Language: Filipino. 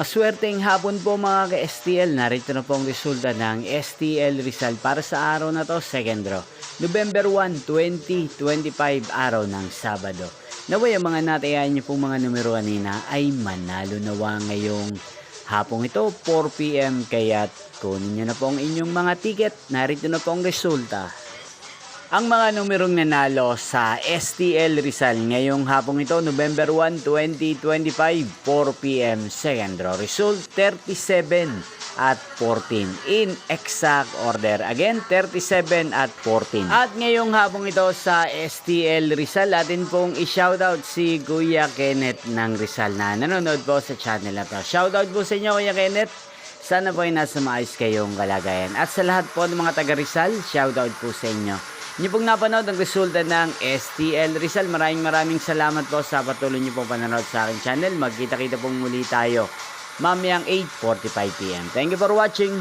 Maswerteng hapon po mga ka-STL. Narito na po ang resulta ng STL Rizal para sa araw na to, second draw. November 1, 2025, araw ng Sabado. Naway ang mga natayan niyo pong mga numero kanina ay manalo nawa ngayong hapong ito, 4 PM. Kaya kunin niyo na po ang inyong mga ticket. Narito na po ang resulta. Ang mga numerong nanalo sa STL Rizal ngayong hapong ito, November 1, 2025, 4 PM, second draw. Result 37 at 14 in exact order. Again, 37 at 14. At ngayong hapong ito sa STL Rizal, atin pong i-shoutout si Kuya Kenneth ng Rizal na nanonood po sa channel na to. Shoutout po sa inyo, Kuya Kenneth. Sana po ay nasa maayos kayong kalagayan. At sa lahat po ng mga taga Rizal, shoutout po sa inyo. Niyo pong napanood ang resulta ng STL Rizal. Maraming salamat po sa patuloy niyo pong panonood sa aking channel. Magkita-kita pong muli tayo mamayang 8:45 PM. Thank you for watching.